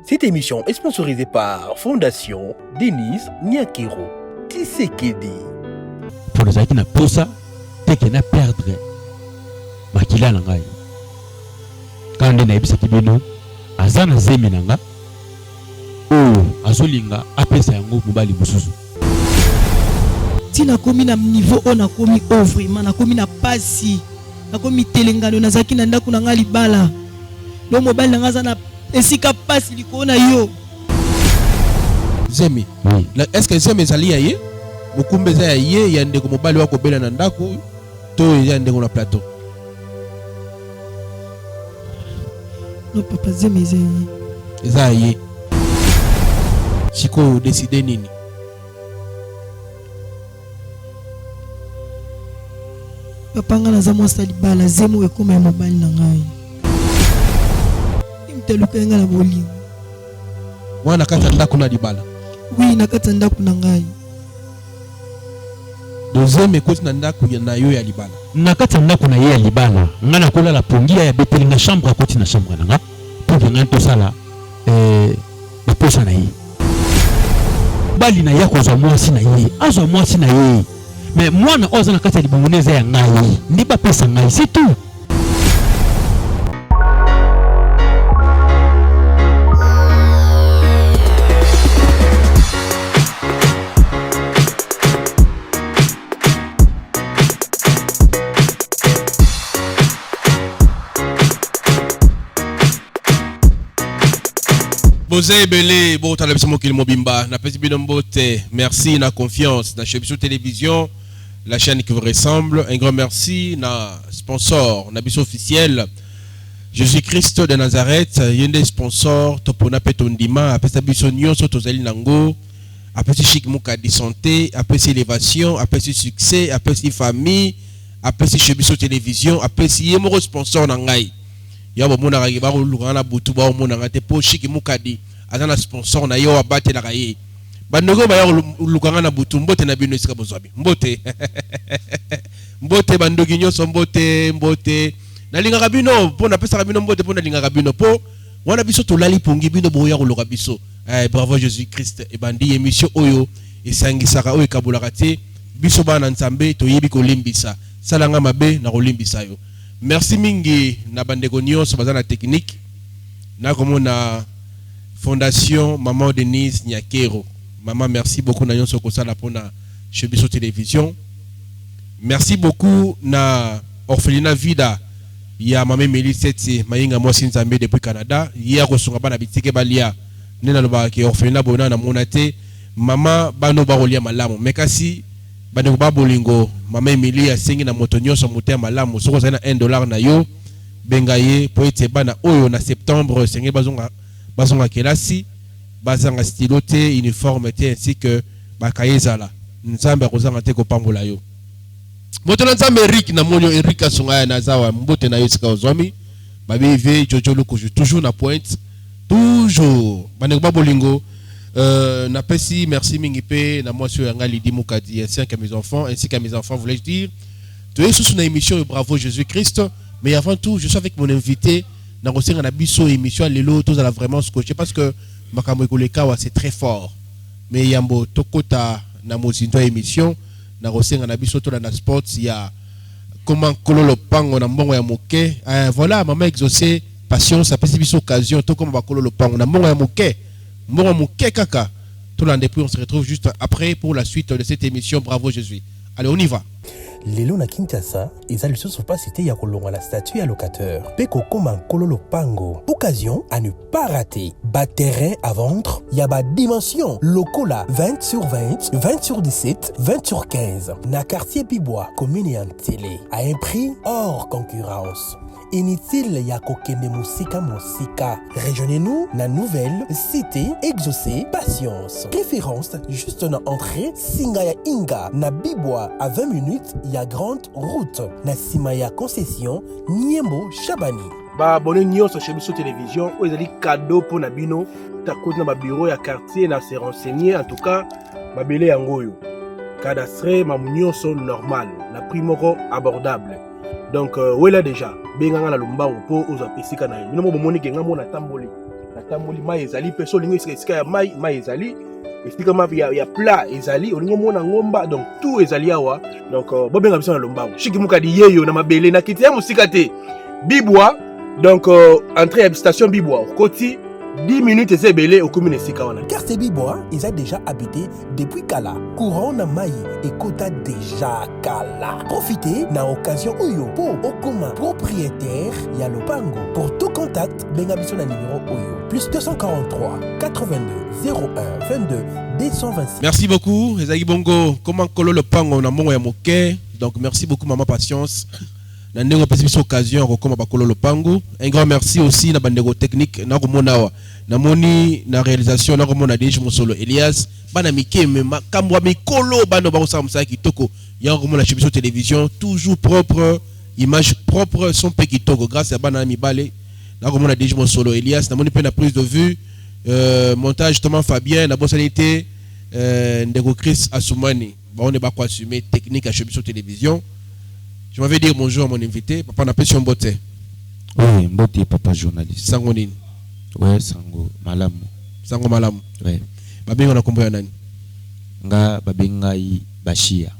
Cette émission est sponsorisée par Fondation Denise Nyakero Tshisekedi. Pour les qui n'a pas ça, t'es qu'il n'a perdre. Makila nangai. Quand on a eu cette bino, azana zemi nanga. Oh, azolinga apesa yango mobali mususu. Si na komi na niveau on a komi vraiment na komi na pasi na komi telengano na zaki na ndako na ngali bala. Le mobile na ngaza na esika pasi likona yo. Zemi. Oui. Est-ce que Zemi zali yaye? Mukumbe za yaye ya ndeko mobali wako bela na ndako to ya ndeko na plateau. No papa Zemi zaye. Zaye. Siko décider nini? Papa nga na za mwasa libala Zemi ekoma ya mobile na ngai. Imteluka nga na bolingo. Wana kata ndako na libala. Oui, na kata ndako na ngai. Deuxième écoute na ndako na yo ya libala. Nakata ndako na ye ya libala. Nga na kola la pongia ya betelinga chambre à côté na chambre nanga. Pour que nga to sala na posa na ye. Bali na ya kozwa mwasi na ye. Azwa mwasi na ye. Mais moi na oza na kata libongoneza ya ngai. Ndi ba pesa ngai, c'est tout. Bozé Belé, bon t'as l'impression qu'il mobimba, na petit binombote, merci na confiance, na Chebiso Télévision, la chaîne qui vous ressemble, un grand merci na sponsor, na biso officiel, Jésus-Christ de Nazareth, yende sponsor, topona petondima, apesa biso nyonso tozali nango, apesi chic mukadi santé, apesi élévation, apesi succès, apesi famille, apesi Chebiso Télévision, apesi yemoro sponsor na ngai. Ya bo mona ba ko lukana butu ba mona ngate po shiki mukadi azana sponsor na yo abate la kaye bandogo ba ya lukana na butu mbote na bino esika bozwabi mbote mbote bandogi nyoso mbote na linga bino po na pesa bino mbote po na linga bino po wana biso to lali pongi bino boya ko loka biso bravo Jésus Christ e bandi émission oyo esangisaka oyo kabulaka te biso bana nzambe to yebi ko limbisa salanga mabe na ko limbisa yo. Merci mingi na bandeko nyonso bazana technique na komona Fondation Maman Denise Nyakero. Maman, merci beaucoup na nyonso kosala pona Chebiso Télévision. Merci beaucoup na Orphelinat Vida ya Mame Melisete Mayinga mwasi nzambe depuis Canada. Hier kosonga bana bitike balia nena loba ke orphelinat bona na monate mama bano barolia malamu. Mekasi bandeko babolingo Mama Emilie asengi na moto nyonso mote malamu soko za na $1 na yo bengaye po ete bana oyo na septembre senge bazonga kelasi bazanga stylote uniforme te ainsi que bakayezala nzambe akozanga te ko pambola yo moto na nzambe Eric na monyo Eric asonga na zawa mbote na yo sika ozwami babive Jojo Luko toujours na pointe toujours bandeko babolingo na pesi merci mingipe na moi sur yanga Lidi Mukadi ainsi qu'à mes enfants voulais-je dire tu es sous une émission Bravo Jésus-Christ mais avant tout je suis avec mon invité na rosenga na biso émission lelo tous à la vraiment scotché parce que makambo ekolekawa c'est très fort mais yambo tokota na mozindo émission na rosenga na biso to na sports ya comment kololo pango na mbongo ya moke voilà maman exaucé patience a pesi biso occasion to comme ba kololo pango na mbongo ya moke kaka. Tout l'an depuis, on se retrouve juste après pour la suite de cette émission Bravo Jésus. Allez, on y va. Lelo na Kinshasa, ils allaient sur pas cité ya kolonga la statue à locateur. Peko koma kololo pango. Occasion à ne pas rater. Bas terrain à vendre, yaba dimension. Lokola 20 sur 20, 20 sur 17, 20 sur 15. Na quartier Pibois, commune et en télé. À un prix hors concurrence. Inutile ya kokende musika. Rejoignez-nous na nouvelle cité exaucée patience. Référence juste na entrée Singaya Inga na Bibwa à 20 minutes ya grande route na Simaya concession Niembo Chabani. Ba abonné nyonso chez Biso Télévision ou ezali cadeau pour na bino ta côté na ba bureau ya quartier na se renseigner en tout cas ba belé yangoyo. Cadastre ma nyonso normal na prix moko abordable. Donc voilà déjà benganga na lombango po oza pesika na yo. Bino mo moni ke nga mo na tamboli otamboli mai ezali pe so lingo esika ya mai ezali explique ma ya plat ezali olingo mona ngomba donc tout ezali awa donc bobenga biso na lombango shiki mukadi yeyo na mabele na kiti ya musika te Bibwa donc entrée à station Bibwa koti 10 minutes et belé au commune Sikawana. Car ces Bibois, ils ont déjà habité depuis Kala. Courant na Maï et Kota déjà Kala. Profitez na occasion Oyo pour Okoma propriétaire Yalopango. Pour tout contact, Bengabiso na numéro Oyo. Plus 243 82 01 22 226. Merci beaucoup, Ezagi Bongo. Comment Kolo le Pango na Mongo ya Moke. Donc merci beaucoup Maman Patience. Na ndenge pesi biso occasion kokoma bakolo lopango. Un grand merci aussi na bandego technique na komona na moni na réalisation na komona DJ Mosolo Elias bana mikeme makambo mikolo bano ba osala musala kitoko ya komona chez biso télévision toujours propre image propre son pe kitoko grâce à bana mibale na komona DJ Mosolo Elias na moni pe na prise de vue montage Thomas Fabien na bonsanité ndego Chris Asumani ba on est ba quoi assumer technique à chez biso télévision. Je m'avais dit bonjour à mon invité. Papa n'a pas sur Mbote. Oui, Mbote, papa journaliste. Sangonin. Oui, Sango Malamu. Sango Malamu. Oui. Babi, on a combien d'années? Nga Babingai Bachia.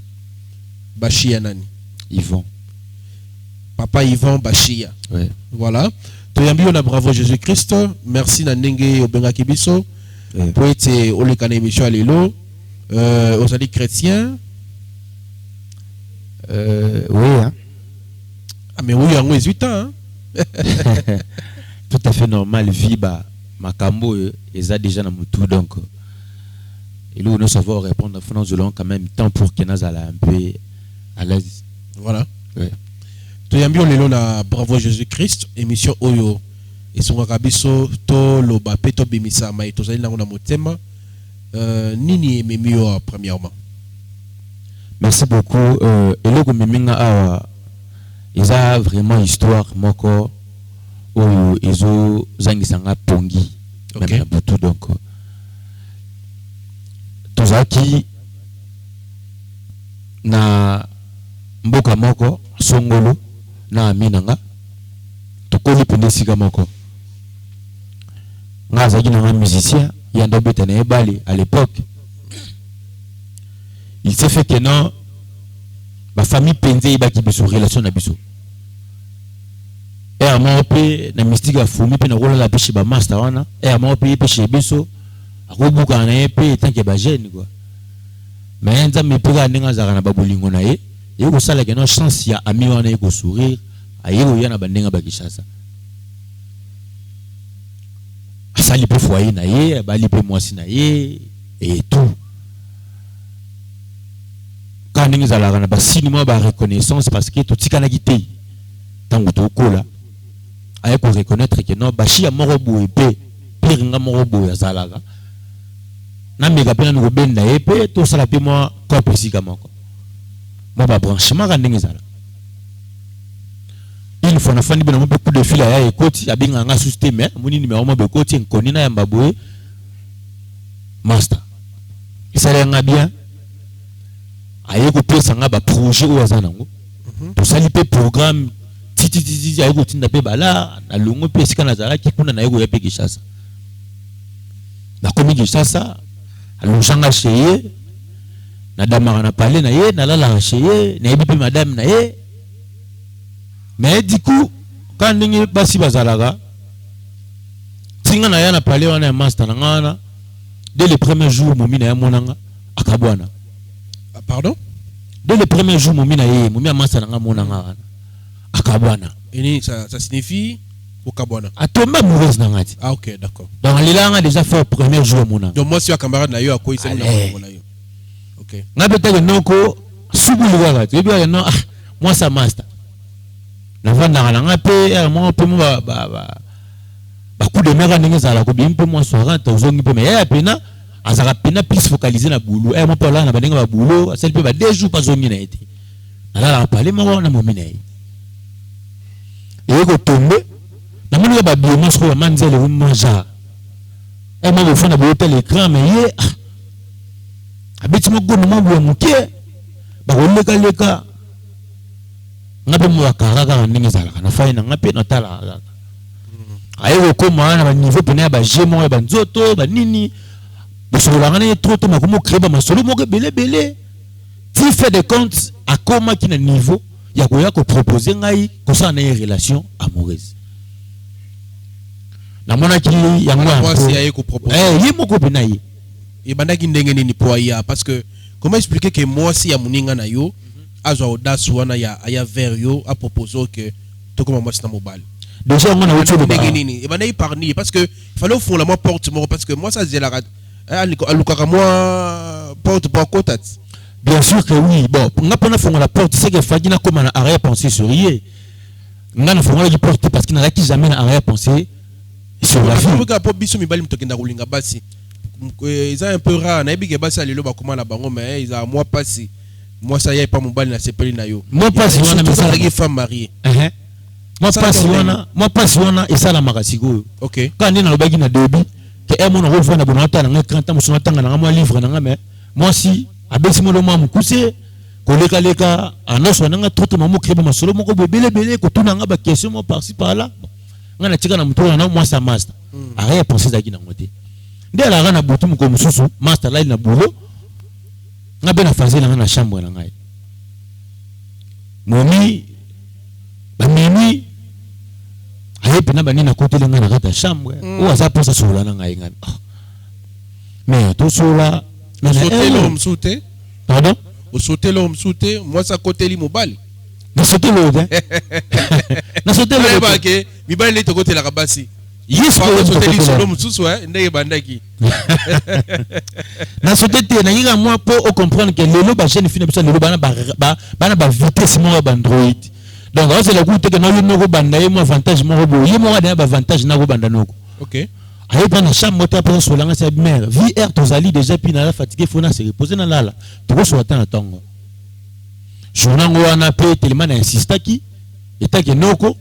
Bachia nani? Yvon. Papa Yvon Bachia. Oui. Voilà. Toyambi, on a bravo Jésus-Christ. Merci Nandenge Obenga Kibiso. Pour être au Lekane émission à l'élo. Aux alliés chrétiens. Oui, hein. Ah, mais oui, en 18 ans. Hein? Tout à fait normal. Viba, Makambo, ils ont déjà dans mon tout. Donc, et nous savons répondre. Nous allons quand même temps pour que nous allions un peu à l'aise. Voilà. Oui. Toyambi, on est là, bravo Jésus-Christ. Émission Oyo. Et son rabiso, to loba, peto bimisa, ma eto zali na ngona motema. Nini et Mimio, premièrement. Merci beaucoup. Et le Gomiminga Awa, ils ont vraiment histoire, moko, où ils ont zangisanga pongi, même à Boutou. Donc, tout ça qui na mboka moko, songolo, na aminanga, tokoli pende siga moko. Nga zagi na un musicien, yanda beta na ebali à l'époque. Il s'est fait que non, ma famille pense y baki biso relation na biso. Et à moi pe na mystique a fumi pe na rola la pêche ba master wana. Et à moi pe pêche biso. A kobuka na pe tant que ba jeune quoi. Mais nza me pega ndinga zaka na babulingo na ye. Ye ko sala ke no chance ya ami wana ye ko sourire. Aye ko yana bandenga ba Kishasa. Asali pe foyer na ye, bali pe mwasi na ye et tout. Quand nous allons avoir une reconnaissance parce que tout ce qu'on a quitté, tant que tout cola, il faut reconnaître que non, Bachia morobo épée, pire nga morobo ya zalaga. Na mega pena nous ben na épée, tout ça la paie moi quoi précis comme moi. Moi ba branchement quand nous allons. Il faut na fani ben beaucoup de fil à écoute, ya binga nga système, moni numéro mo be côté nkoni na ya mbabwe master. Ça l'a bien. Aye ko pesa nga ba projet o azana ngo to sali pe programme titi aye ko tinda pe bala na longo pe sika na zala ki kuna na yego ya pe Kishasa na komi Kishasa alonjanga cheye na damara na parler na ye na lala cheye na yebi pe madame na ye mais du coup quand ningi basi bazalaga tinga na ya na parler wana ya master na ngana dès le premier jour momina ya monanga akabwana. Pardon? Dès le premier jour, Moumi a massé dans mon akabwana. Et ça signifie Okabwana. A tomber mauvaise nangati. Ah ok, d'accord. Donc les langues déjà fait au premier jour mon. Donc moi si un camarade na yo à quoi il s'est mis. Ok. Na peut-être noko subuli wakati. Et bien non moi ça master. Na vanda nga pe moi pe moi ba coup de mer ndenge za la ko bien pe moi soirée tozongi pe mais ya pena azaka pena plus focaliser na boulot et moi parler na bandenga ba boulot celle peut ba 2 jours pas zongi na été ala parler moi na momina et ko tomber na moni ba bioma so ba manzele wo manger et moi le fond na boulot l'écran mais ye abeti mo gono mo bo muke ba ko leka ngabe mo akaraka ndenge zala na faina ngape na tala ayo koma na ba niveau pena ba jemo ya banzoto ba nini bosolo ngana trop to makomo créer ba masolo moko belé tu fais des comptes à koma ki na niveau ya ko proposer ngai ko ça na relation amoureuse na mona ki ya moi si ayo ko proposer yemo ko pena yi et bandaki ndenge nini po ya parce que comment expliquer que moi si ya muninga na yo azo audace wana ya vers yo a proposer que to comme moi c'est mobile déjà on a autre chose et ben épargner parce que il fallait au fond la moi porte moi parce que moi ça c'est la alukaka moi porte pas côté bien sûr que oui bon on a pas fond la porte c'est que fagina comme en arrière penser sur rien on a fond la porte parce qu'il n'a qui jamais en arrière penser sur la vie pour que biso mibali mtokenda kulinga basi ils un peu rare na bige basi alelo ba comment la bango mais ils a moi passé moi ça y est pas mobile na sepeli na yo moi pas on a ça la femme mariée moi pas wana et ça la makasiko OK quand on est dans le bagi na debi que est mon rôle na bonata na quand on tanga na moi livre na mais moi si abesi mo mo mukuse ko leka anoso na trop mamu kreba masolo moko belé ko tuna nga ba question mo par ci par là ngana tika na mutoro na moi ça master arrête penser zaki na ngote nde la rana butu mo ko mususu master là na boulot nga be na fazer na chambre na ngai momi bamini ayepe na banina côté lenga na kata chambre ou aza posa sola na ngai ngani mais to sola na sauter l'homme sauter pardon au sauter l'homme sauter moi ça côté li mobile na sauter l'homme na sauter l'homme ba ke mi ba le to côté la kabasi yes ko sauter li solo mususu ndenge bandaki na sauter te na yinga moi pour comprendre que lelo ba jeune fille biso lelo bana ba vitesse mo ba android. Donc, c'est le coup que nous avons un avantage, nous avons un avantage. Ok. Allez prendre la chambre, tu as sur la mère. VR, tu as déjà fatigué, il faut se reposer dans la. Tu vas sur la tango. Je n'ai pas tellement insisté qui est que noko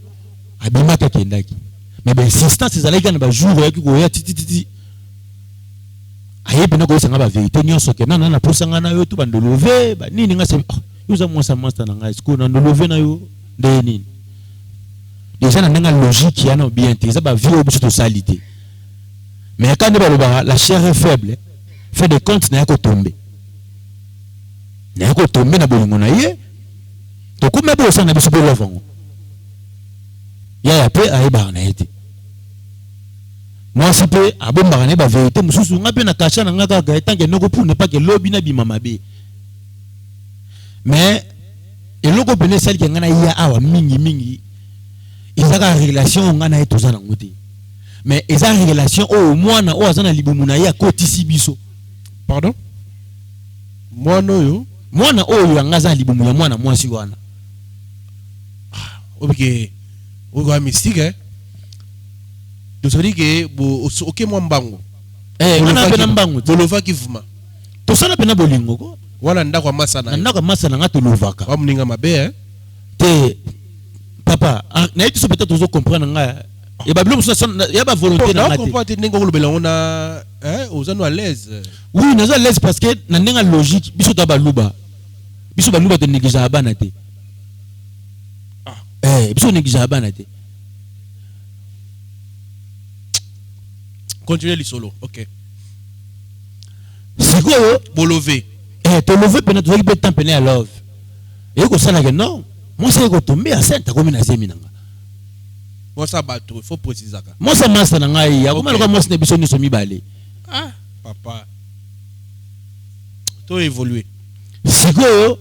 abimaka kendaki. Mais l'insistance, c'est aller dans le jour où il y a titi. Aïe, bien que c'est la vérité, nous sommes que non, pour ça, on a eu tout le lever, ni n'a pas. Nous avons un master dans la school, on a levé na yo. Déjà dans la logique qui a non bien ça va vivre de salité mais quand la chair est faible fait des comptes n'a pas tomber na bolingo na ye to kuma bo sana biso belo vango ya pe aiba na été moi si pe abomba na ba vérité mususu ngape na kasha na ngaka ga etange noko pour ne pas que lobi na bimama be mais et loko pene celle qui ngana ya awa mingi ezaka relation ngana e tozana ngote mais eza relation au mwana o azana libumuna ya kotisi biso pardon mwana oyo ngaza libumu ya mwana mwasi wana obike ogo mystique to so dike bo oke mwa mbango ngana pena mbango bolova kivuma to sala pena bolingo ko wala ndako masana ngato lovaka wa mninga mabe te papa na yetu peut-être ozo comprendre nga et ba blum ya ba volonté na ngate comprendre ndenge ngolobela ona ozano à l'aise oui naza à l'aise parce que na ndenga logique biso ta baluba te négligera bana te biso négligera bana te continuez les solo OK sikoyo bolové to lever pena to ki temps pena love et ko sala que non moi c'est ko tomber à sainte comme na seminanga moi ça bateau il faut préciser ça moi ça master na ngai ya comment moi c'est biso ni so mibale papa to évoluer sikoyo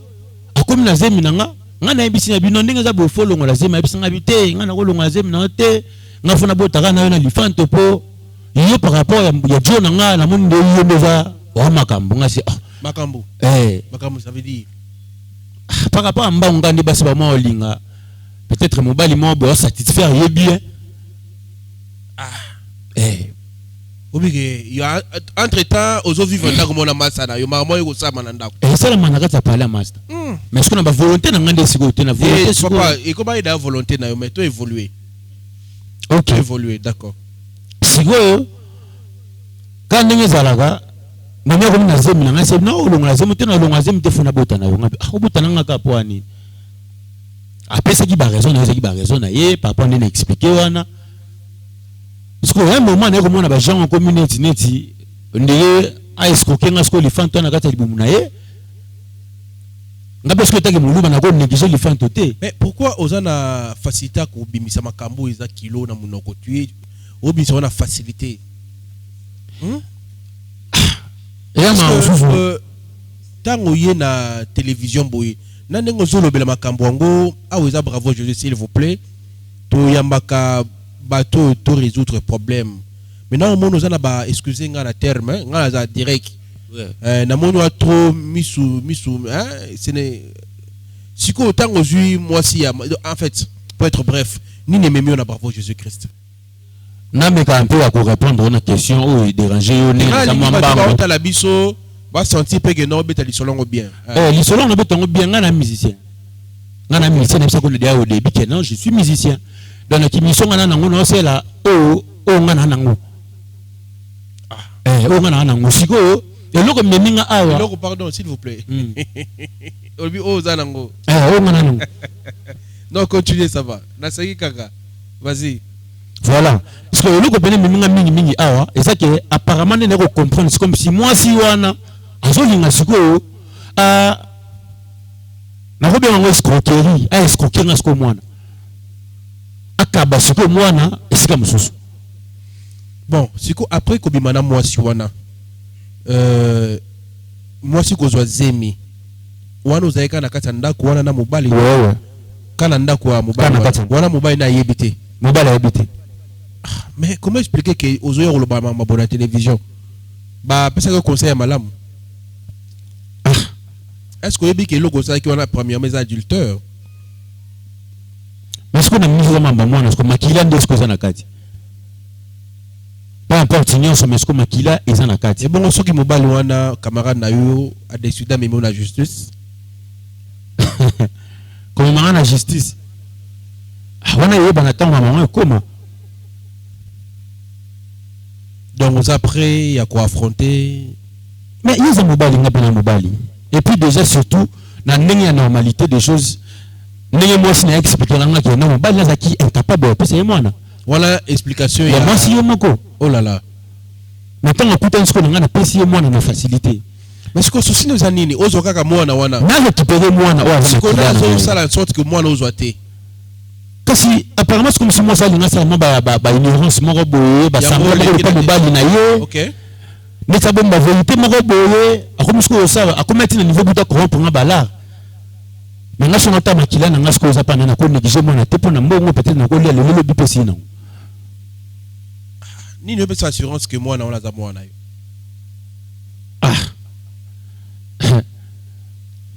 akomi na seminanga nga na ebisi na bino ndenge za bo folongo la zema ebisi nga bité nga na ko longa seminanga te nga fona botaka na yo na lifanto po yo par rapport ya jo na nga na monde yo ndeza wa makambo nga si makambo ça veut dire par rapport à mbango ngandi basi ba mo linga peut-être mobali mo bo satisfaire ye bien obike ya entre temps ozo vivre ndako mona masana yo mama yo kosama na ndako ça la manaka ta parler master mais est-ce qu'on a ba volonté na ngandi siko te na volonté siko papa et comment il a volonté na yo mais toi évoluer OK évoluer d'accord siko quand ndenge zalaka nani ko na zemi na ngase na olonga zemi te na olonga zemi te fona bota na yo ngapi bota na ngaka po ani apesa ki ba raison na ye papa ndene expliquer wana parce que un moment na ko mona ba gens en communauté neti ndeye a escroquer nga sko lifanto na kata libumu na ye nga parce que tagi muluba na ko négliger lifanto te. Mais pourquoi ozana facilité ko bimisa makambo eza kilo na munoko tuer obimisa wana facilité tango ye na télévision boye na ndenge ozolobela makambo yango aweza bravo Jésus s'il vous plaît to yambaka bateau to résoudre problème maintenant on ozana ba excuser nga na terme nga za direct na mono trop misu hein ce n'est siko tango zui moi si en fait pour être bref ni ne même na bravo Jésus Christ na me ka un peu à répondre à une question ou déranger yo ne ça mamba ta la biso va sentir pe que non beta li solongo bien li solongo betongo bien nga na musicien na ça ko le dia au début que non je suis musicien dans la mission nga na nango no c'est là o nga na nango o nga na nango siko eloko meminga awa eloko pardon s'il vous plaît obi o za nango o nga na nango non continuez ça va na saki kaka vas-y. Voilà. Parce que le compagnie minga mingi awa et ça que apparemment ne ko comprendre c'est comme si moi si wana azolinga siko na ko bien ngo escroquerie escroquer na siko mwana akaba siko mwana esika mususu. Bon siko après ko bimana moi si wana moi si ko zwa zemi wana uzaika na kata ndako wana na mobali wewe kana ndako wa mobali wana mobali na yebite mobali yebite. Mais comment expliquer que aux oyons le bas ma bonne télévision bah parce que conseil à malam est-ce que vous que logo ça qui on a premier mes adulteurs mais ce qu'on a mis dans ma maman est-ce que makila ndio ce na kati pas importe nion mais ce que makila est na kati et bon ceux qui mobile wana camarade na yo a décidé même la justice comme maman la justice wana yo bana tant maman comment. Donc après il y a quoi affronter mais ils ont mobile ngapena mobile et puis déjà surtout na ndenge ya normalité des choses ndenge moi si na expliquer langa que non mobile là qui incapable parce que moi voilà explication ya moi si yo moko oh là là maintenant putain ce qu'on a na pesi yo moi na facilité mais ce que souci nous anini ozo kaka moi na wana na récupérer moi na ce qu'on a zo ça la sorte que moi na ozoate kasi apparemment c'est comme si moi ça linga seulement ba ignorance moko boye ba samba ko mobali na ye OK mais ça bomba vérité moko boye akomi sko ça akometi na niveau buta corrompre nga bala mais nga sona ta makila na nga sko za pana na ko négliger moi na te pona mbongo peut-être na ko lia le lobi pesi na ni ne peut assurance que moi na on la za moi na yo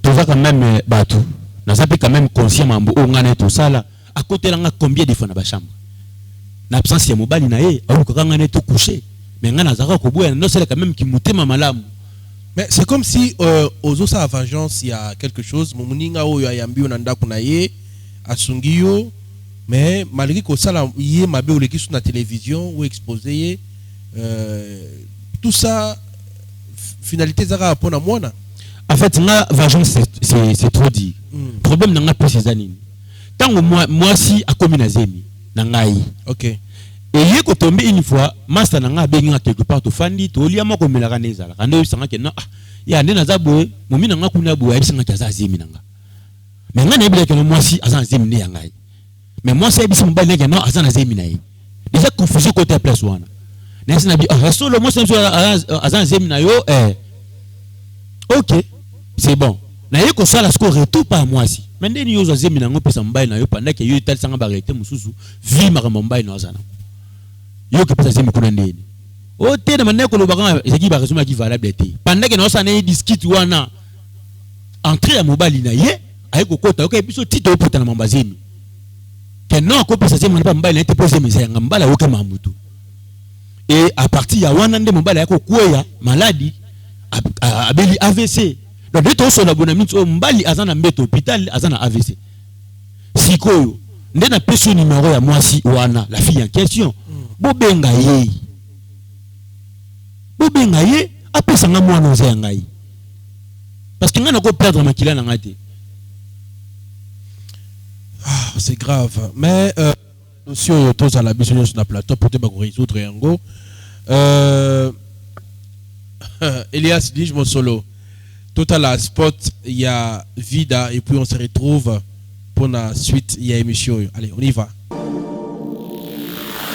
tu vas quand même batu na ça peut quand même conscient mambo o ngana tout ça là à côté là combien de fois na ba chambre na absence ya mobali na ye au ko ngana tout coucher mais ngana zaka ko boya non c'est quand même qui mutema malamu mais c'est comme si ozo sa vengeance il y a quelque chose momuninga oyo ayambi na ndako na ye asungiyo mais malgré que ça là yé mabe ou leki sur la télévision ou exposé tout ça finalité zaka pona mwana en fait nga vengeance c'est trop dit problème na nga pesi zanini tango moi si akomi na zemi na ngai OK et yé ko tomber une fois master na nga benga quelque part to fandi to lia moko melaka nezala kando sanga ke non ya ndena za boye momi na nga kuna boye ali sanga kaza zemi na nga mais nga na ebile ke moi si azan zemi ne ya ngai mais moi c'est biso mbali ke non azan zemi na ye déjà confusion côté place wana na sina bi solo moi c'est azan zemi na yo OK c'est bon na ye ko sala score retour par moi si mais ndeni yo zo zemi na ngo pesa mbali na yo pendant que yo tali sanga ba réalité mususu vi makambo mbali na azana yo ke pesa zemi kuna ndeni o te na maneko lo baka ezaki ba raison qui valable te pendant que na osana ye discute wana entrée ya mobali na ye ay ko kota OK biso tito opota na mamba zemi que non ko pesa zemi na pa mbali na te pose misa nga mbala oke mamutu et à partir ya wana nde mobali ya ko kuya maladie abeli AVC donc dès to so la bonamite o mbali azana mbeto hôpital azana AVC sikoyo nde na peso numéro ya mwasi wana la fille en question bobenga ye apesa nga mwana oza ya ngai parce que nga na ko perdre makila na ngate c'est grave mais notion tous à la mission sur la plateau pour te résoudre yango. Elias dit je mon solo. Tout à la spot il y a Vida et puis on se retrouve pour la suite il y a émission. Allez, on y va.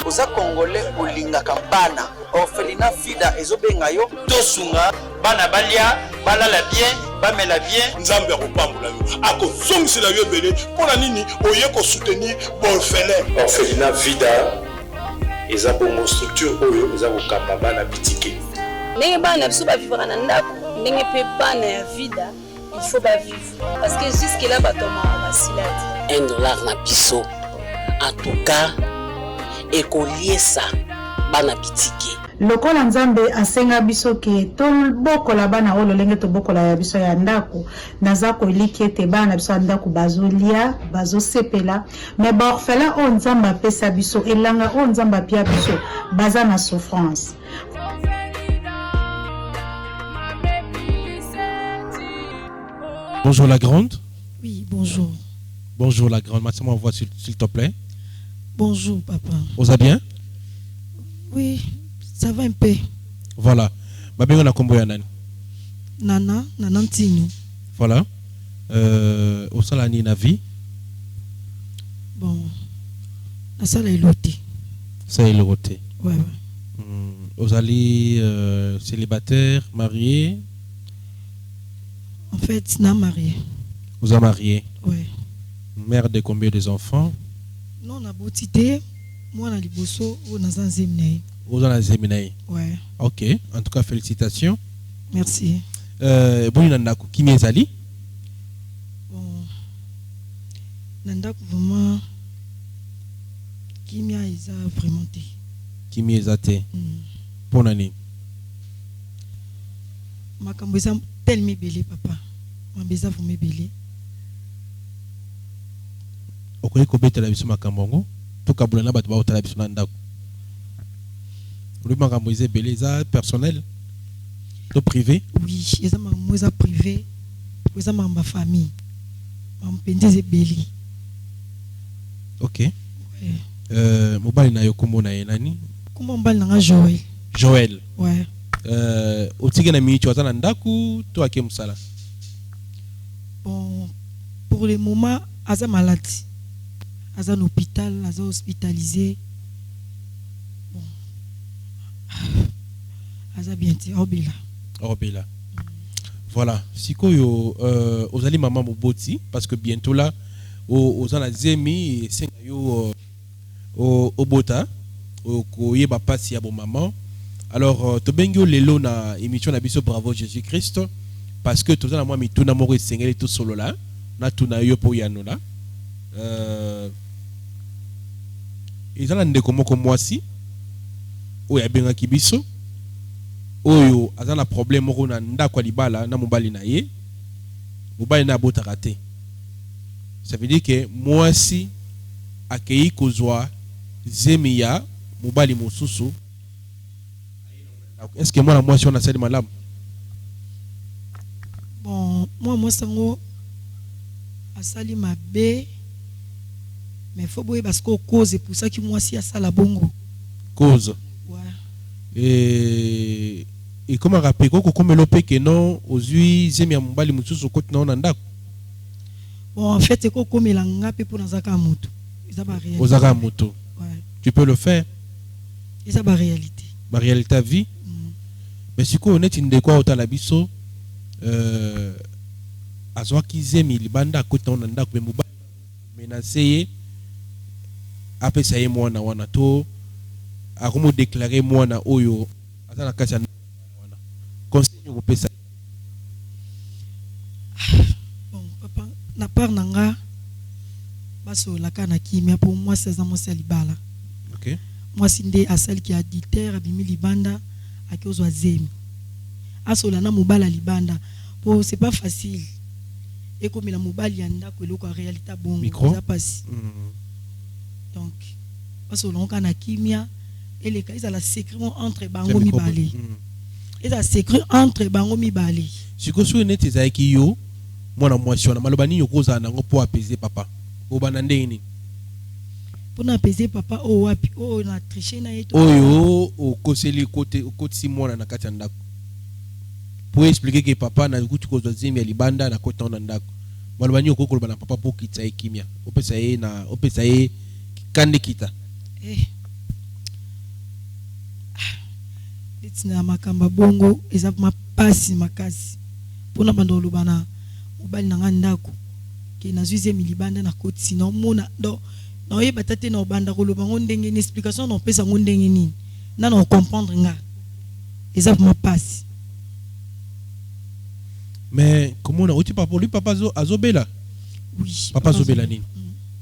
Oza Congolais olinga kampana orphelinat Vida ezobenga yo tosunga bana balia balala bien bamela bien nzambe akopambola yo akozongisela yo ebele mpona nini oye kosoutenir baorphelin. Orphelinat Vida eza bongo structure oyo eza kokamba bana bitike ndenge bana biso bavivaka na ndako ndenge mpe bana ya Vida il faut bavivre parce que jusque là batomaka basiladi $1 na biso en tout cas ekoliesa bana bitike lokola nzambe asenga biso ke tobokola bana oyo lolenge tobokola ya biso ya ndako naza koliki ete bana biso ya ndako bazolia bazosepela me baorphelin oyo nzambe apesa biso elanga oyo nzambe apia biso baza na souffrance. Bonjour la grande. Oui, bonjour. Bonjour la grande. Maintenant, m'envoie s'il te plaît. Bonjour, papa. Vous allez bien? Oui, ça va un peu. Voilà. Ma bien, on a combien d'années? Nana Ntino. Voilà. Au salani na vie. Bon. La salle est lotée. Ça est lotée. Ouais. Vous allez célibataire, marié? En fait, n'a marié. Vous êtes marié? Ouais. Mère de combien d'enfants? Non, on a beauté. Moi, on a liboso, on a un séminaire. Vous en avez séminaire? Ouais. Ok. En tout cas, félicitations. Merci. Bon, Nandako, qui m'est allé? Bon. Nandako, vraiment. Qui m'y a vraiment été. Qui m'y a été? Bonne année. Ma camboisa tellement belle, papa. Ma beza vous me belle. Okoye kobeta la biso makambongo to kabulana bato ba otala biso na ndako le makambo eze belé za personnel to privé. Oui, eza makambo eza privé, eza makambo famille mampendeze beli. Ok. Mobali na yo kombo na ye nani? Kombo mobali na Joël. Joël. Ouais. Otige na miicho aza na ndako to ake musala? Bon, pour le moment aza malade. Aza en hôpital, aza hospitalisé. Bon. Aza bien ti obila. Obila. Voilà. Sikoyo ozali maman moboti parce que bientôt là ozana zemi senga yo obota koyeba pasi ya bo maman. Alors tobengo lelo na émission na biso Bravo Jésus Christ parce que tozana moi mituna moko esengeli tout solo là na tuna yo po yano là. Ils ont ndeko moko mwasi oyo abengaki biso oyo aza na problème moko na ndako libala na mobali na ye mobali na botaka te. Ça veut dire que mwasi akei kozwa zemi ya mobali mosusu. Est-ce que moi la mwasi on a sali malamu? Bon, moi sango asali mabe. Mais il faut boire parce que cause pour ça que moi si à ça la bongo. Cause. Ouais. Et comment rappeler que comme l'opé que non aux huit zemi ya mobali mosusu côté na ndako. Bon en fait c'est comme il a ngapé pour nazaka moto. Ça va réalité. Ozaka moto. Ouais. Tu peux le faire. Et ça va réalité. Ma réalité à vie. Mais si ko honnête ndeko otala biso azwa ki zemi libanda côté na ndako mais mobali menacer après ça y est moi na wana to akomo déclarer moi na oyo atana kasi na wana conseil ko pesa. Bon papa na part nanga baso la kana kimia pour moi 16 ans moi c'est libala. OK. Moi sinde asali ki adultère abimi libanda akozwa zemi. Asola na mobala libanda pour c'est pas facile. Et comme la mobali yanda ko eloko réalité bon ça passe. Donc parce que l'on a kimia et les cas ils a la secret entre bango mibale. Ils a secret entre bango mibale. Si ko sou net ezaki yo mwana mwasi na malobani yo koza nango po apaiser papa. Obana ndeni. Pour n'apaiser papa, oh, wapi, oh, na triché na eto. Oyo, au côté côté 6 mois na kati ndako. Pour expliquer que papa na kutu ko zimia libanda na kota na ndako. Malobani okoko na papa pour kitsa ekimia. Opesa ye kande kita. Na makamba bongo eza mapasi makasi. Pona bando lobana mobali na ndako. Ke na zuize milibanda na koti sinon mona do na yeba tate na banda ko loba ndenge ni explication na pesa ndenge nini. Na na comprendre nga. Eza mapasi. Mais comment on a dit papa lui papa azobela? Oui. Papa azobela nini?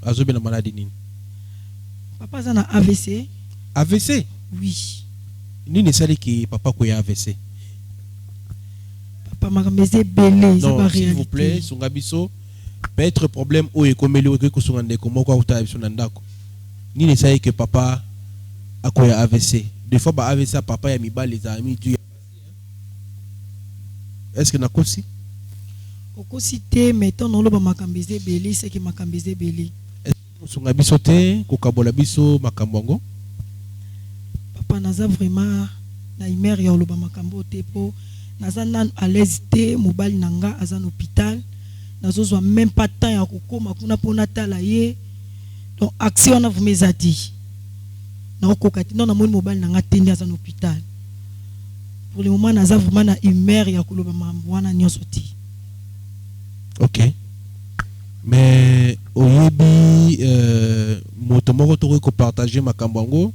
Azobela maladie nini? Papa za na AVC. AVC? Oui. Nini sali ki papa ko ya AVC? Papa makambeze belé, ça va s'il vous plaît, sunga biso peut-être problème o ekomeli o ko sunga ndeko moko auta biso na ndako. Nini sali que papa akoya AVC? Des fois ba AVC papa ya mibali za ami du. Est-ce que nakosi? Okosité mettons no loba makambeze belé, c'est que makambeze belé. Sunga biso te ko kabola biso makambongo. Papa naza vraiment na imer ya loba makambo te po naza nan à l'aise te mobali nanga aza na hôpital nazozwa même pas temps ya kokoma kuna pona tala ye donc action na vumeza di na okokati non na moni mobali nanga tendi aza na hôpital pour le moment naza vraiment na imer ya koloba mambo wana nyonso te. OK. Mais oyebi moto moko to ko partager makambongo.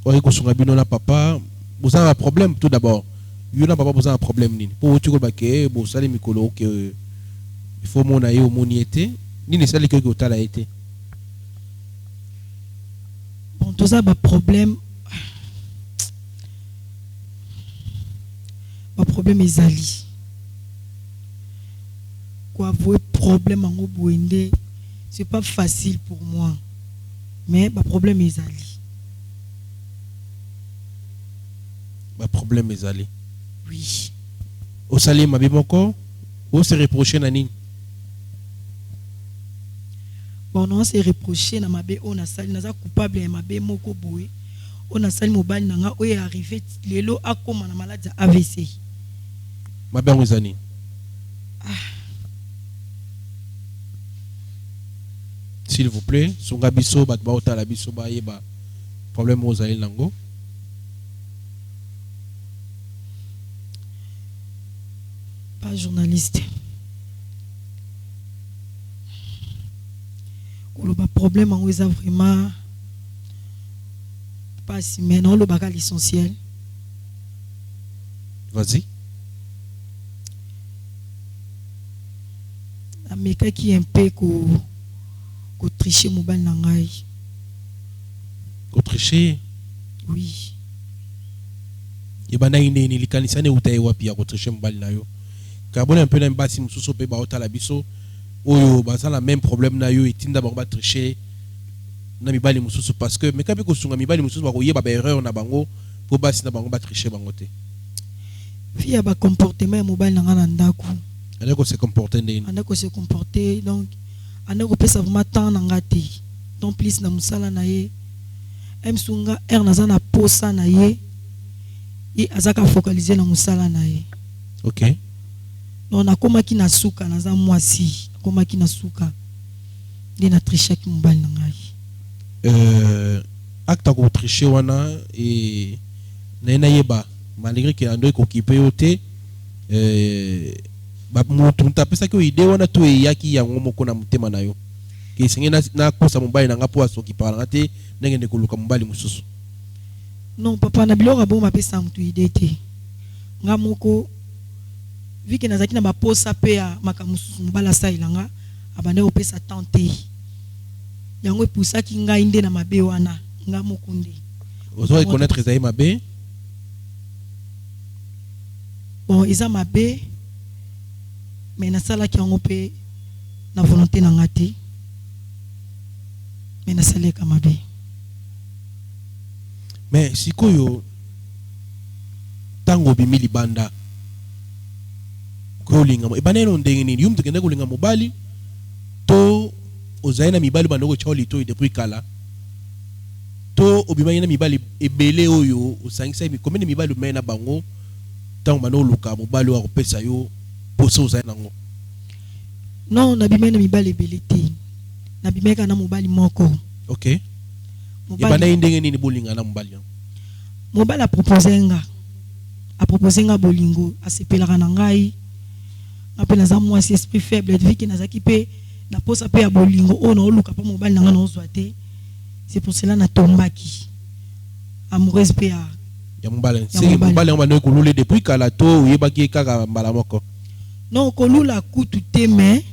Oye ko sunga bino na papa, vous avez un problème tout d'abord. Yo na papa vous avez un problème nini. Pour tu ko ba ke bo sali mikolo que il faut mon aye au moniété, nini sali que ko tala été. Bon tout ça ba problème. Ba problème ezali. Quoi avouer problème en Obouende, c'est pas facile pour moi. Mais ba problème ezali. Ba problème ezali. Oui. Au sali mabimoko, ou se reprocher na nini? Bon non, c'est reprocher na mabe on a sali naza coupable ya mabe moko boye. On a sali mobali nanga o est arrivé lelo akoma na maladie AVC. Mabe ngozani. S'il vous plaît, sunga biso bat ba otala biso ba yeba problème ozali nango. Pas journaliste. Le problème en est vraiment pas si mais non le bagage l'essentiel. Vas-y. Américain qui un peu ko tricher mobile nangai. Ko tricher? Oui. Yebana ine ni likanisa ne utaye wapi ya ko tricher mobile na yo. Kabona un peu na mbasi mususu pe ba otala biso oyo baza la même problème na yo etinda ba tricher na mibali mususu parce que mais kapi ko sunga mibali mususu ba ko yeba ba erreur na bango po basi na bango ba tricher bango te. Fia ba comportement mobile nanga na ndako. Ana ko se comporter ndeni. Ana ko se comporter donc ana ko pesa vraiment temps nanga te. Donc plus na musala na ye. Msunga naza na posa na ye. Et azaka focaliser na musala na ye. OK. Non nakoma ki na suka naza mwasi. Nakoma ki na suka. Ndi na tricher ki mobile nanga. Acte ko tricher wana et na yeba malgré que ando ko kipe yote ba mutu ntapesa ko ide wana to yaki yango moko na mutema na yo ke singe na kosa mobali na ngapo asoki paranga te ndenge ne koluka mobali mususu. Non papa na biloko bo mapesa mutu ide te nga moko viki nazaki na baposa pe ya makamususu mbala sailanga abande opesa tante yango epusaki ngai nde na mabe wana nga moko nde ozo reconnaître ezai mabe. Bon eza mabe mais nasalaki yango pe na volonté na ngati mais nasaleka mabe. Mais sikoyo tango bimili banda ko linga mo ibaneno ndenge nini yumtu kende ko linga mobali to ozaina mibali banoko choli to depuis kala to obimanya mibali ebele oyo osangisa combien de mibali mena bango tant mano luka mobali wa kopesa yo poso ozaina ngo non nabimena mibali ebele te nabimeka na mobali moko. OK ibana indenge nini bolinga na mobali yango mobali a proposé nga bolingo asepelaka na ngai apena za mwasi esprit faible viki nazaki pe na posa pe ya bolingo ona oluka pa mobali nanga na ozwa te. C'est pour cela na tombaki amoureuse pe ya mobali c'est mobali ngamba no kolule depuis kala to yebaki kaka mbala moko non kolula kutu te mais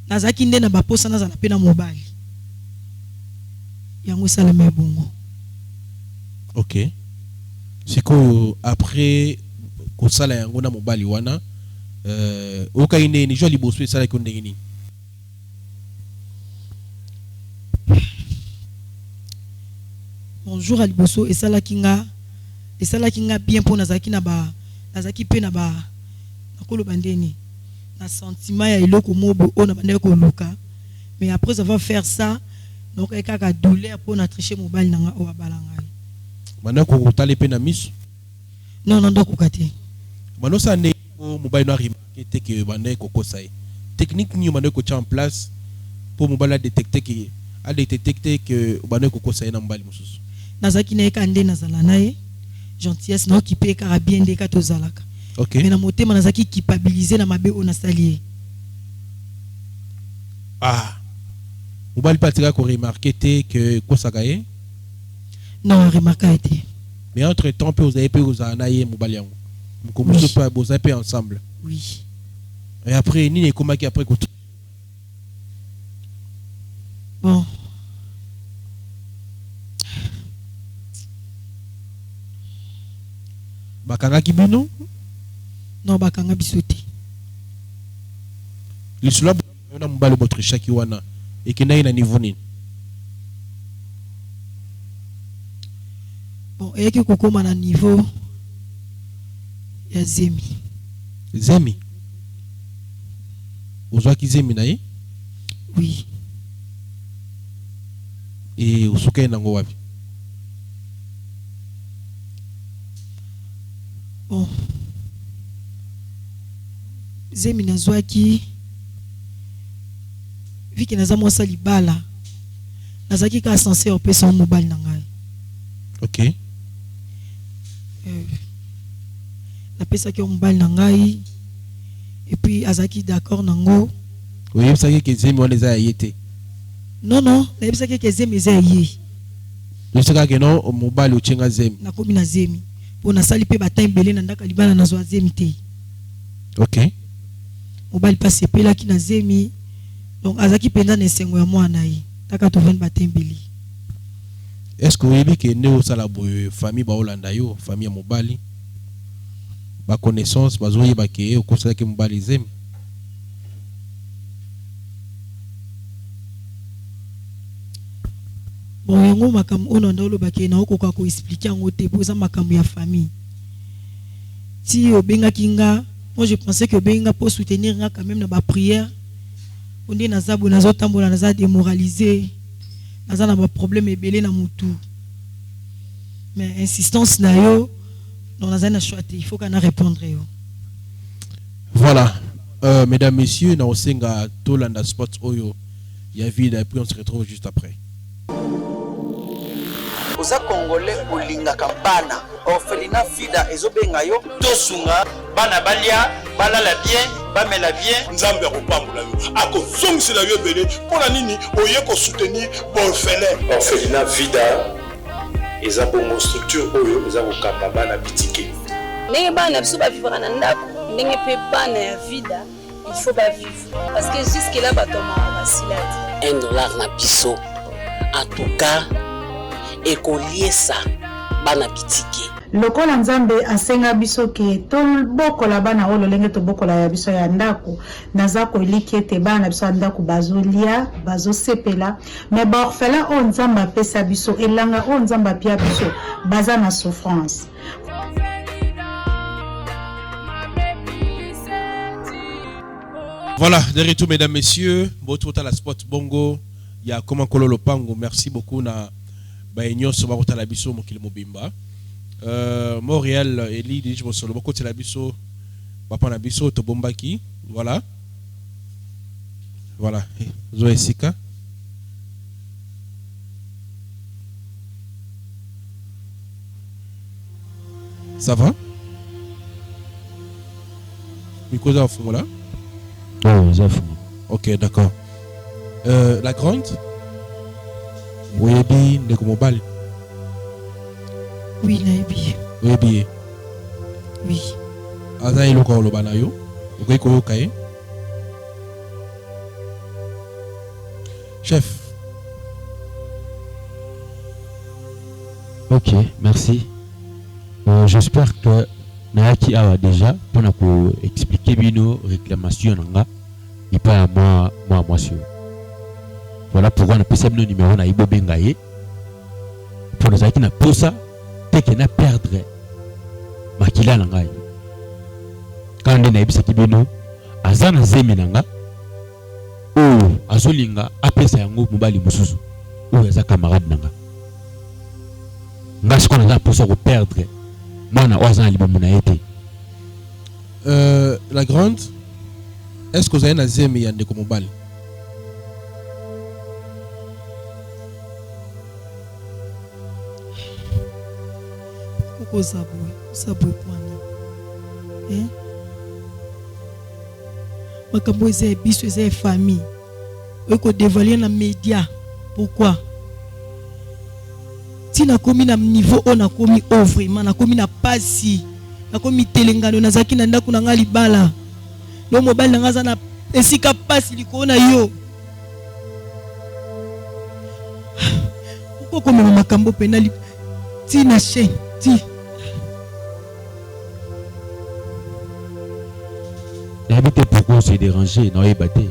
nazaki nde na baposa nazala pe na mobali yango sala me bongo. OK siko après ko sala yango na mobali wana oka ine ni joli bosso sala ko ndenge nini bonjour aliboso esala kinga bien pour nazaki na ba nazaki pe na ba nakolo bandeni na sentiment ya eloko mobo ona bande ko luka mais après avoir faire ça donc ekaka douleur pour na tricher mobile nanga o balanga bande ko kotale pe na miso non donc kokate bando sa ne mobile no remarquer te que bande ko kosaye technique ni bande ko en place pour mobile détecter que bande ko kosaye na mobile mususu nazaki na ekande nazala naye gentillesse na okipe kara bien de ka tozalaka. OK mais na motema nazaki culpabiliser na mabe ona salier mobile patika ko remarquer te que kosakaye non remarquer été mais entre temps pe vous avez pe vous anaye mobile yango mkomuso pa vous avez ensemble. Oui et après ni ne komaki après ko bon bakanga kibino non bakanga bisote lisula na mobali votre chaki wana ekina ina niveau nini bon eki kokoma na niveau ya zemi ozwaki zemi na ye oui et usukai nango wapi bon zemi nazwaki viki naza mwasa libala nazaki ka censé opesa mobile na ngai. OK napesaki mobile na ngai et puis azaki d'accord nango oyebisaki ke zemi wana eza ya ye te non nayebisaki ke zemi eza ya ye oyebisaka ke no mobile ochenga zemi nakomi na zemi mpo nasali mpe batin ebele na ndaka libala nazwa zemi te. OK mobile mpe asepelaki na zemi donc azaki mpenza na esengo ya mwana ye taka tovandi batin ebele. est-ce que oyebi ke nde osala boye famille baolanda yo famille ya mobali baconnaissance bazoyeba ke okosalaki mobali zemi bon yango makambo oyo nanda olobaki na okoka koexplike yango te po eza makambo ya famille si obengaki nga moi je pensais que obengi nga po soutenir nga quand même na baprière onde naza boye nazotambola naza démoralisé naza na baproblème ebele na mutu mais insistance na yo donc naza na choix te il faut kana répondre yo. Voilà mesdames messieurs na osenga tolanda spot oyo ya vida et puis on se retrouve juste après. oza congolais olingaka bana orphelinat fida ezobenga yo tosunga bana balia balala bien bamela bien nzambe akopambola yo akozongisela yo ebele mpona nini oye kosoutenir baorphelin. orphelinat vida eza bongo structure oyo eza kokamba bana bitike ndenge bana biso bavivaka na ndako ndenge mpe bana ya vida il faut bavivre parce que jusque là bato mawa basila te $1 na biso en tout cas ekoliesa bana bitike lokola nzambe asenga biso ke tobokola bana oyo lolenge tobokola ya biso ya ndako naza koeliki ete bana biso ya ndako bazolia bazosepela me baorphelin oyo nzambe apesa biso elanga oyo nzambe apia biso baza na souffrance. Voilà, de retour mesdames, messieurs. Botota la spot bongo. Il y a comment Kololo Pango. Merci beaucoup na baignon sur Barota la biso mokili mobimba. Montréal Eli dit je solo beaucoup la biso. Papa na biso to bombaki. Voilà. Voilà. Zoé Sika. Ça va? Mikosa au fond là? Oh, ça fond. Ok, d'accord. La grande? Webi Nekomobal. Oui, Naibi. Webi. Oui. Aza iloko olobanayo. Okoy koyokaye. Chef. Ok, merci. J'espère que Nayaki a déjà pour expliquer bino réclamation nanga et pas à moi monsieur. Voilà pourquoi on a pris le numéro na Ibo Bengaye pour nous qui na posa te que na perdre makila nanga. Quand on a ebisa kibino azana zemi nanga o azolinga apesa yango mobali mususu o yaza camarade nanga. Ngasi qu'on a posa ko perdre. La grande, est-ce que vous avez un zemi yande comme mobile? Pourquoi ça boue hein? Makambo eza biso eza famille. Eko dévoiler na média. Pourquoi? Si na komi na niveau on a komi vraiment na komi na pasi na komi telengano na zaki na ndako na ngali bala lo mobile na ngaza na esika pasi liko na yo uko koma makambo penali ti na chaîne ti n'habite pourquoi se déranger non ébaté.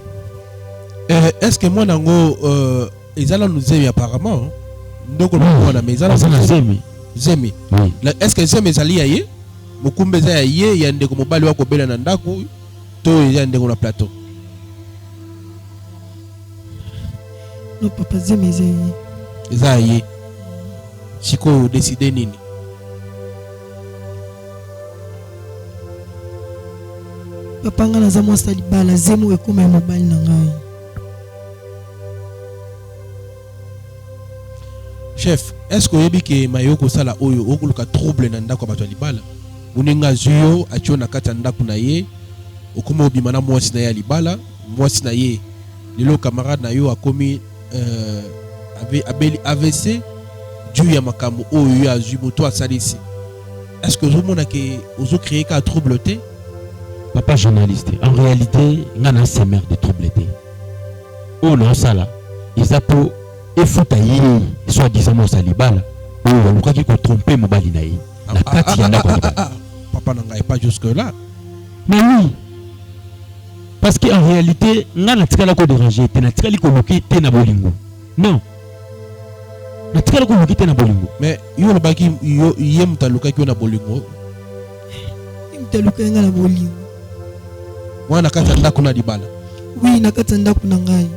Est-ce que moi nango ils allons nous aider apparemment hein? Donc on a mis ça Zemi. Zemi. Est-ce que Zemi zali aye? Mukumbe za aye yande ko mobali wako bela na ndaku to yande ko na plateau. Non papa Zemi za aye. Siko décider nini? Papa ngana za mo sali bala Zemi e kuma mobali na ngai. Chef, est-ce que vous avez dit que Mayoko Sala Oyo, Okuluka trouble Nanda Kobato Libala? Uninga Zuyo, Achona Katanda Kunaye, Okumo Bimana Mwasinaye Libala, Mwasinaye, Lilo camarade Nayo a commis AVC, Dieu Makamu Oyo a Zumoto à Salisi. Est-ce que vous avez créé qu'un trouble? Papa journaliste, en réalité, il y a un sémère de trouble. Oh non, ça là, ils ont et faut tailler soit disant mon salibala ou on croit qu'il faut tromper mon balinaï la carte yanda papa n'engaille pas jusque là mais oui parce qu'en réalité n'a la tika la ko déranger te na tika li ko loki te na bolingo non na tika la ko loki te na bolingo mais yo le baki yo yem ta loka ki na bolingo yem ta loka nga na bolingo wana kata ndako na libala oui na kata ndako na ngai.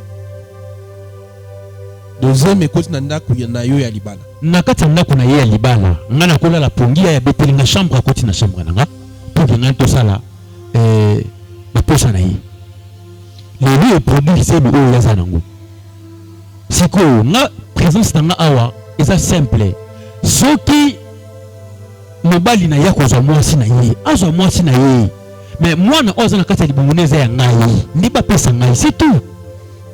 Deuxième écoute nanda na yo ya libala. Nakata ndako na ye ya libala. Ngana kola la pongia ya beteli na chambre à côté na chambre nanga. Pour que ngana to sala ba posa na ye. Le lieu produit c'est le o ya zanango. Siko na présence nanga awa eza simple. Soki mobali na ya kozwa mwasi na ye. Azwa mwasi na ye. Mais moi na oza na kata libongoneza ya ngai. Ndi ba pesa ngai c'est tout.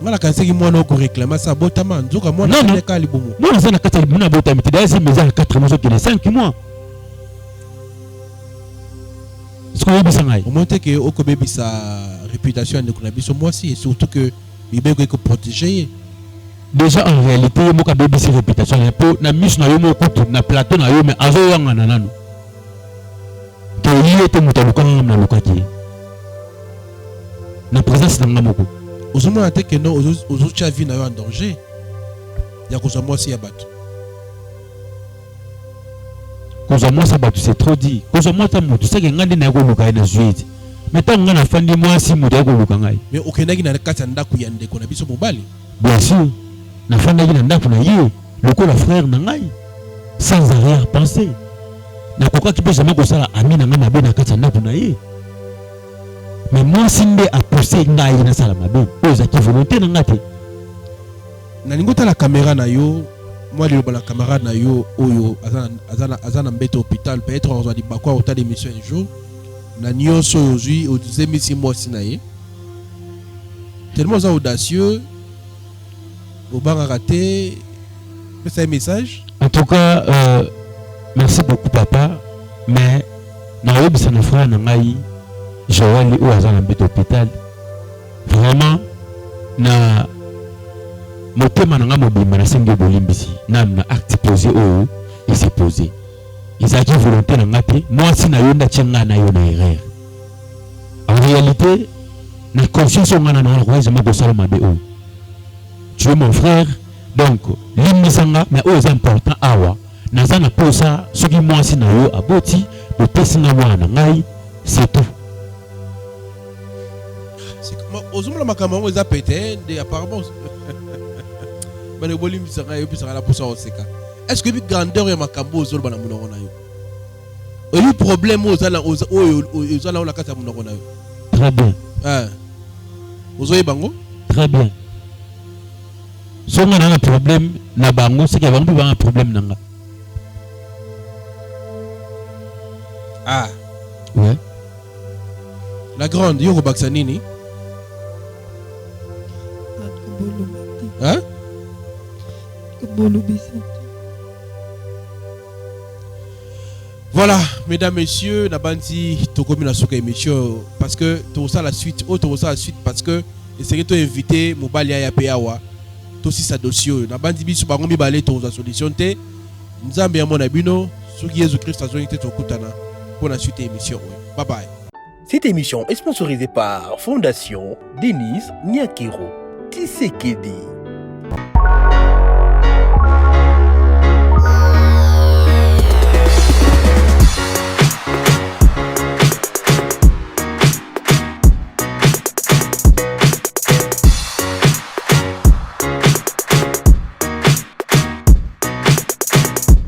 Mala kanse ki mwana ko réclamer ça botama nzoka mwana na ka libumu mwana zana kata libuna botama te d'ailleurs mais ça 4 mois que les 5 mois ce qu'on dit sangai au moins que oko bebi sa réputation de kuna biso moi si et surtout que bibe ko protéger déjà en réalité moka bebi sa réputation pour na mission na yo moko na plateau na yo mais azo wanga na nanu que il était mutaluka na lokaki na présence na moko aux hommes que non aux autres vie en danger. Il y a cause moi si ya bato. Cause moi ça bato c'est trop dit. Cause moi ta moto c'est que ngandi na ko luka na juillet. Mais tant qu'on a fait des mois, si nous devons le gagner. Mais aucun n'a pas de temps pour y aller qu'on a vu sur mobile. Bien sûr, la fin n'a pas pour y le coup la frère n'a sans arrière-pensée. Na quoi qui peut jamais que ça la ami n'a pas bien à katana pour y. Mais moi si nous a poussé n'a y na sala mabe, aux actes volonté n'a pas. Na lingota la caméra na yo, moi le la caméra na yo oyo azana mbete hôpital peut-être on va dire bakwa au tas d'émission un jour. Na nyonso aujourd'hui au deuxième ici moi sinaye. Tellement audacieux. Au bar à rater, c'est un message. En tout cas, merci beaucoup papa. Mais na yobi sana frère na ngai Joël ou azana mbete hôpital. Vraiment na motema na nga mobimba na senge bolimbisi na acte posé au et c'est posé. Ils ont volonté na ngate moi si na yonda tchenga na yo na erreur. En réalité, na conscience on na na ko jamais ko sala mabe o. Tu es mon frère, donc l'immisanga mais c'est important awa. Nazana posa soki moi si na yo aboti le pesinga mwana ngai c'est tout. C'est comme ozumla makama on za pété de apparemment. Mais le volume sera yo puis sera la posa oseka. Est-ce que bi grandeur ya makambo ozol bana munoko na yo? Le problème ozala la kata munoko na yo. Très bien. Ah. Ozoye bango? Très bien. Si on a un problème, na bango, c'est qu'il y a un problème nanga. Ah. Ouais. La grande, Yoko Baksanini. Hein? Voilà, mesdames, messieurs, Nabanti, Tokomi Nasuka émission parce que tout ça la suite, tout ça la suite parce que c'est que tu invité Mobalia ya Peawa. Tout ça dossier. Nabandi biso bango mi balé tout ça solution té. Nzambe ya mona bino, soki Jésus Christ a zonité to kutana pour la suite émission. Bye bye. Cette émission est sponsorisée par Fondation Denise Nyakero Tshisekedi.